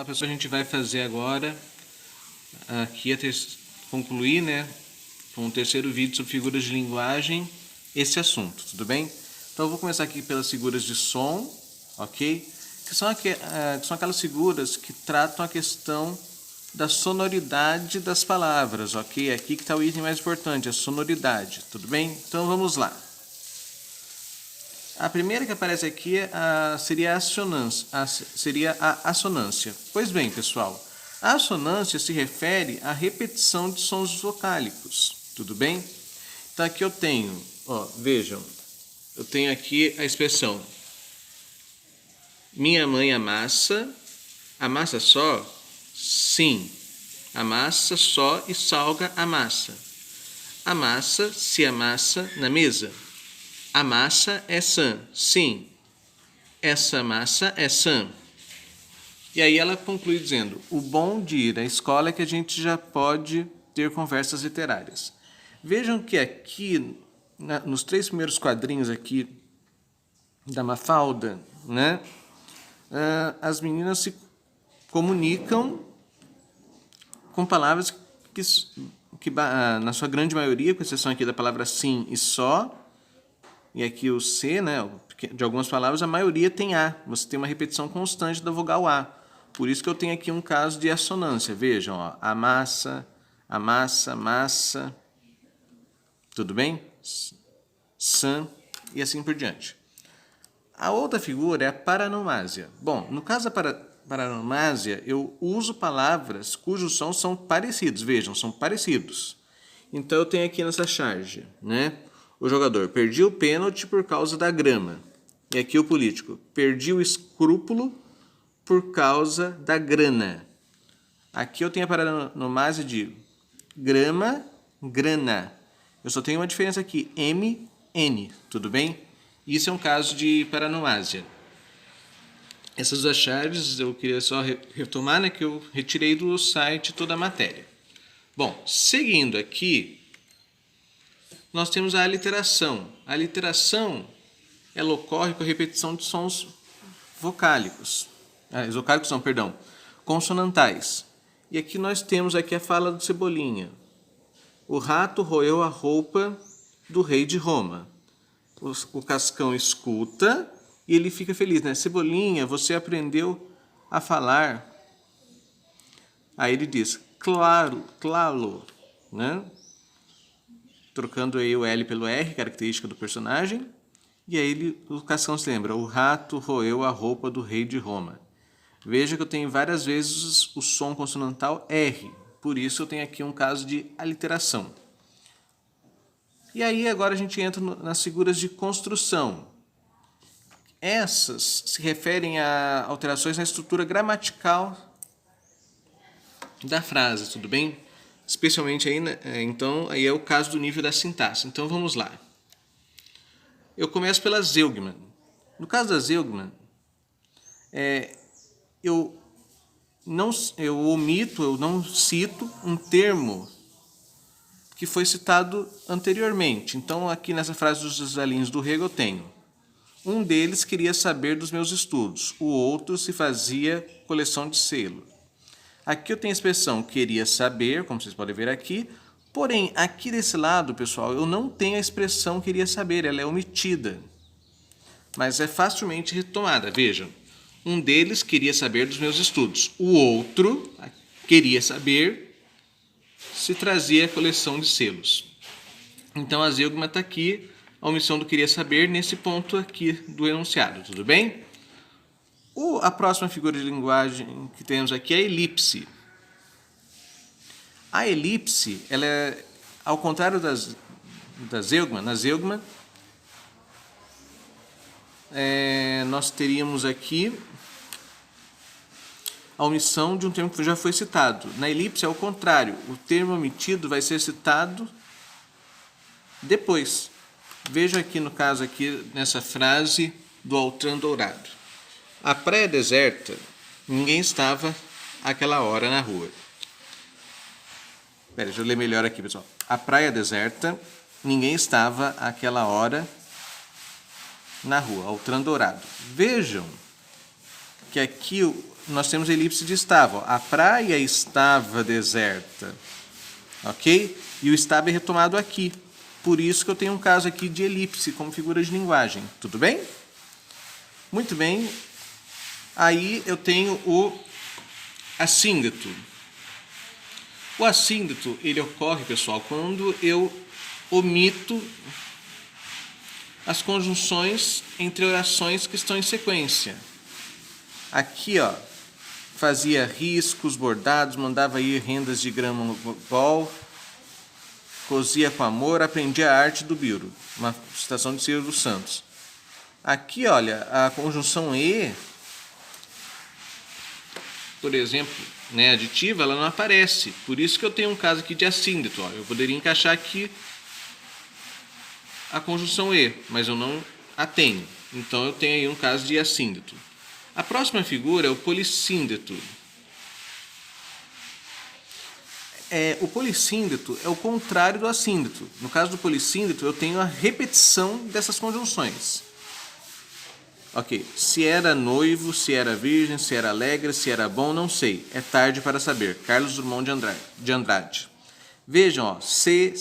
Fala pessoal, a gente vai fazer agora aqui concluir, né, com o terceiro vídeo sobre figuras de linguagem, esse assunto, tudo bem? Então eu vou começar aqui pelas figuras de som, ok? Que são aquelas figuras que tratam a questão da sonoridade das palavras, ok? Aqui que está o item mais importante, a sonoridade, tudo bem? Então vamos lá. A primeira que aparece aqui seria a assonância. Pois bem, pessoal, a assonância se refere à repetição de sons vocálicos, tudo bem? Então aqui eu tenho, vejam, eu tenho aqui a expressão minha mãe amassa só? Sim. Amassa só e salga a massa. A massa se amassa na mesa. A massa é sã. Sim. Essa massa é sã. E aí ela conclui dizendo, o bom de ir à escola é que a gente já pode ter conversas literárias. Vejam que aqui, nos 3 primeiros quadrinhos aqui da Mafalda, né, as meninas se comunicam com palavras que na sua grande maioria, com exceção aqui da palavra sim e só, e aqui o C, né, de algumas palavras, a maioria tem A. Você tem uma repetição constante da vogal A. Por isso que eu tenho aqui um caso de assonância. Vejam, amassa, massa, tudo bem? Sã e assim por diante. A outra figura é a paranomásia. Bom, no caso da paranomásia, eu uso palavras cujos sons são parecidos. Vejam, são parecidos. Então eu tenho aqui nessa charge, né? O jogador, perdi o pênalti por causa da grama. E aqui o político, perdi o escrúpulo por causa da grana. Aqui eu tenho a paranomásia de grama, grana. Eu só tenho uma diferença aqui, M, N, tudo bem? Isso é um caso de paranomásia. Essas duas chaves eu queria só retomar, né, que eu retirei do site toda a matéria. Bom, seguindo aqui, nós temos a aliteração. A aliteração, ela ocorre com a repetição de sons vocálicos. Vocálicos não, perdão. Consonantais. E aqui nós temos aqui a fala do Cebolinha. O rato roeu a roupa do rei de Roma. O Cascão escuta e ele fica feliz, né? Cebolinha, você aprendeu a falar. Aí ele diz, claro, né? Trocando aí o L pelo R, característica do personagem. E aí o Cascão se lembra, o rato roeu a roupa do rei de Roma. Veja que eu tenho várias vezes o som consonantal R, por isso eu tenho aqui um caso de aliteração. E aí agora a gente entra nas figuras de construção. Essas se referem a alterações na estrutura gramatical da frase, tudo bem? Especialmente aí, então, aí é o caso do nível da sintaxe. Então vamos lá. Eu começo pela zeugma. No caso da zeugma, eu não cito um termo que foi citado anteriormente. Então, aqui nessa frase dos velhinhos do Rego eu tenho. Um deles queria saber dos meus estudos, o outro se fazia coleção de selo. Aqui eu tenho a expressão queria saber, como vocês podem ver aqui, porém, aqui desse lado, pessoal, eu não tenho a expressão queria saber, ela é omitida. Mas é facilmente retomada, vejam. Um deles queria saber dos meus estudos, o outro queria saber se trazia a coleção de selos. Então, a zeugma está aqui, a omissão do queria saber, nesse ponto aqui do enunciado, tudo bem? A próxima figura de linguagem que temos aqui é a elipse. A elipse, ela é, ao contrário da zeugma, na zeugma, nós teríamos aqui a omissão de um termo que já foi citado. Na elipse é o contrário, o termo omitido vai ser citado depois. Veja aqui no caso, aqui nessa frase do Altran Dourado. A praia deserta, ninguém estava àquela hora na rua. Deixa eu ler melhor aqui, pessoal. A praia deserta, ninguém estava àquela hora na rua, Altran Dourado. Vejam que aqui nós temos elipse de estava. Ó. A praia estava deserta. Ok? E o estava é retomado aqui. Por isso que eu tenho um caso aqui de elipse como figura de linguagem. Tudo bem? Muito bem. Aí eu tenho o assíndito. O assíndito, ele ocorre, pessoal, quando eu omito as conjunções entre orações que estão em sequência. Aqui, ó, fazia riscos, bordados, mandava ir rendas de grama gol, cosia com amor, aprendia a arte do biro. Uma citação de Ciro dos Santos. Aqui, olha, a conjunção e, por exemplo, né, aditiva, ela não aparece. Por isso que eu tenho um caso aqui de assíndito. Ó. Eu poderia encaixar aqui a conjunção e, mas eu não a tenho. Então eu tenho aí um caso de assíndito. A próxima figura é o polissíndito. O polissíndito é o contrário do assíndito. No caso do polissíndito, eu tenho a repetição dessas conjunções. Ok, se era noivo, se era virgem, se era alegre, se era bom, não sei. É tarde para saber. Carlos Drummond de Andrade. Vejam, ó, se.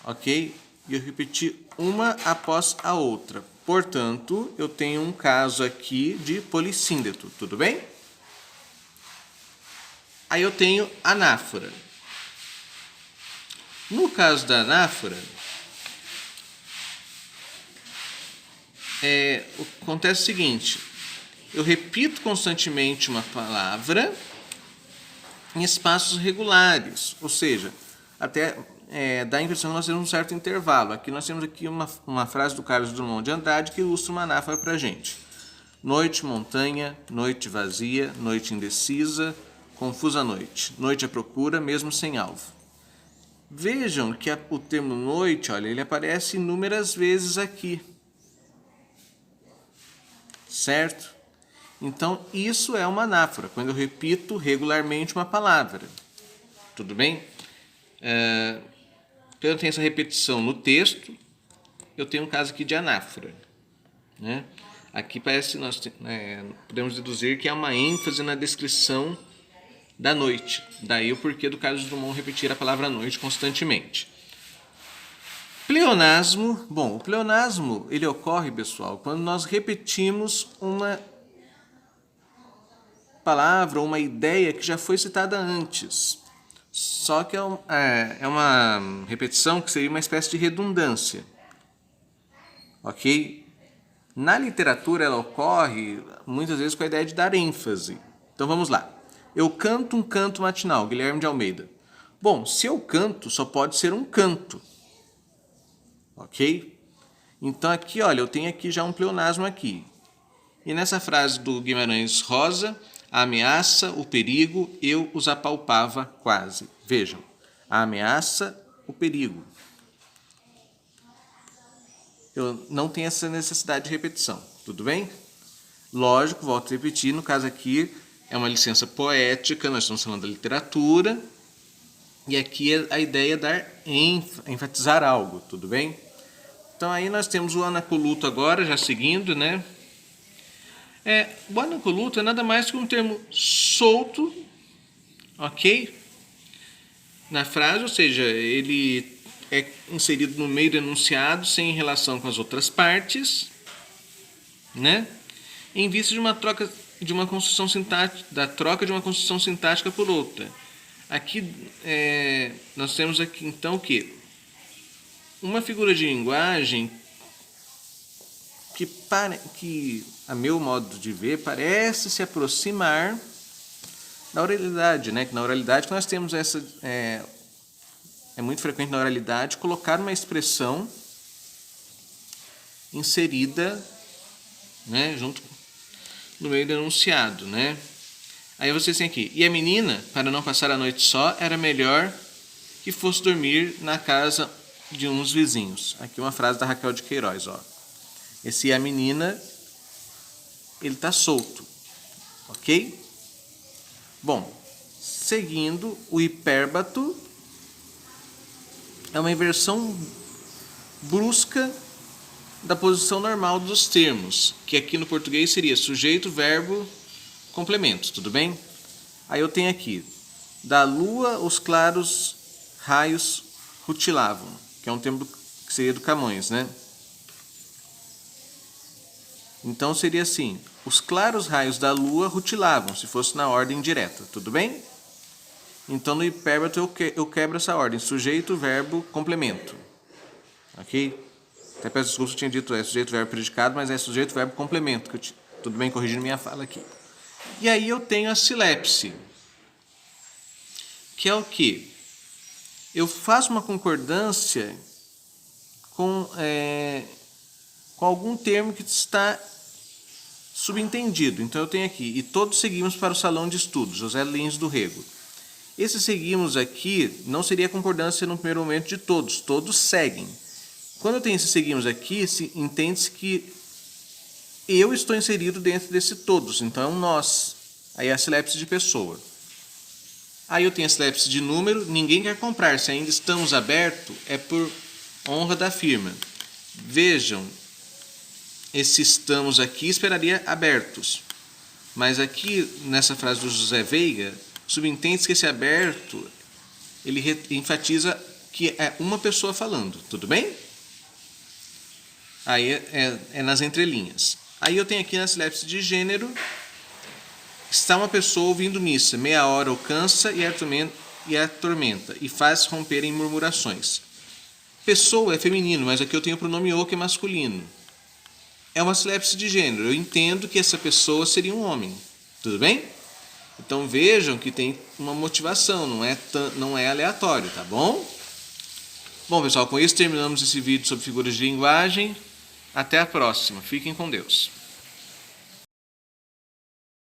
Ok? E eu repeti uma após a outra. Portanto, eu tenho um caso aqui de polissíndito. Tudo bem? Aí eu tenho anáfora. No caso da anáfora, acontece o seguinte: eu repito constantemente uma palavra em espaços regulares, ou seja, até dá a impressão que nós temos um certo intervalo. Aqui nós temos aqui uma frase do Carlos Drummond de Andrade que ilustra uma anáfora para a gente. Noite, montanha, noite vazia, noite indecisa, confusa noite. Noite à procura, mesmo sem alvo. Vejam que o termo noite, olha, ele aparece inúmeras vezes aqui. Certo? Então, isso é uma anáfora, quando eu repito regularmente uma palavra. Tudo bem? Quando eu tenho essa repetição no texto, eu tenho um caso aqui de anáfora. Né? Aqui parece que nós podemos deduzir que há uma ênfase na descrição da noite. Daí o porquê do Carlos Drummond repetir a palavra noite constantemente. Pleonasmo. Bom, o pleonasmo ele ocorre, pessoal, quando nós repetimos uma palavra ou uma ideia que já foi citada antes. Só que é uma repetição que seria uma espécie de redundância. Ok? Na literatura ela ocorre muitas vezes com a ideia de dar ênfase. Então vamos lá. Eu canto um canto matinal, Guilherme de Almeida. Bom, se eu canto, só pode ser um canto. Ok? Então aqui, olha, eu tenho aqui já um pleonasmo aqui. E nessa frase do Guimarães Rosa, a ameaça, o perigo, eu os apalpava quase. Vejam, a ameaça, o perigo. Eu não tenho essa necessidade de repetição, tudo bem? Lógico, volto a repetir, no caso aqui é uma licença poética, nós estamos falando da literatura, e aqui a ideia é dar enfatizar algo, tudo bem? Então aí nós temos o anacoluto agora, já seguindo, né? O anacoluto é nada mais que um termo solto, ok? Na frase, ou seja, ele é inserido no meio do enunciado sem relação com as outras partes, né? Em vista de uma troca de uma construção sintática, da troca de uma construção sintática por outra. Aqui nós temos aqui então o quê? Uma figura de linguagem que, a meu modo de ver, parece se aproximar da oralidade, né? Que na oralidade nós temos essa é muito frequente na oralidade colocar uma expressão inserida, né, junto no meio do enunciado, né? Aí vocês têm aqui, e a menina, para não passar a noite só, era melhor que fosse dormir na casa de uns vizinhos. Aqui uma frase da Raquel de Queiroz, ó. Esse e a menina, ele está solto, ok? Bom, seguindo, o hipérbato é uma inversão brusca da posição normal dos termos, que aqui no português seria sujeito, verbo, complemento, tudo bem? Aí eu tenho aqui, da lua os claros raios rutilavam, que é um termo que seria do Camões, né? Então seria assim, os claros raios da lua rutilavam, se fosse na ordem direta, tudo bem? Então no hipérbato eu quebro essa ordem, sujeito, verbo, complemento. Ok? Até peço desculpas, eu tinha dito sujeito, verbo, predicado, mas é sujeito, verbo, complemento. Tudo bem, corrigindo minha fala aqui. E aí eu tenho a silepse, que é o quê? Eu faço uma concordância com algum termo que está subentendido. Então eu tenho aqui, e todos seguimos para o salão de estudos, José Lins do Rego. Esse seguimos aqui não seria concordância no primeiro momento de todos seguem. Quando eu tenho esse seguimos aqui, entende-se que eu estou inserido dentro desse todos, então é um nós. Aí é a silepse de pessoa. Aí eu tenho a silepse de número, ninguém quer comprar, se ainda estamos abertos, é por honra da firma. Vejam, esse estamos aqui esperaria abertos. Mas aqui, nessa frase do José Veiga, subentende-se que esse aberto, ele enfatiza que é uma pessoa falando, tudo bem? Aí é nas entrelinhas. Aí eu tenho aqui na silepse de gênero, está uma pessoa ouvindo missa, meia hora o cansa e atormenta, e faz romper em murmurações. Pessoa é feminino, mas aqui eu tenho o pronome o, que é masculino. É uma silepse de gênero, eu entendo que essa pessoa seria um homem, tudo bem? Então vejam que tem uma motivação, não é aleatório, tá bom? Bom, pessoal, com isso terminamos esse vídeo sobre figuras de linguagem. Até a próxima. Fiquem com Deus.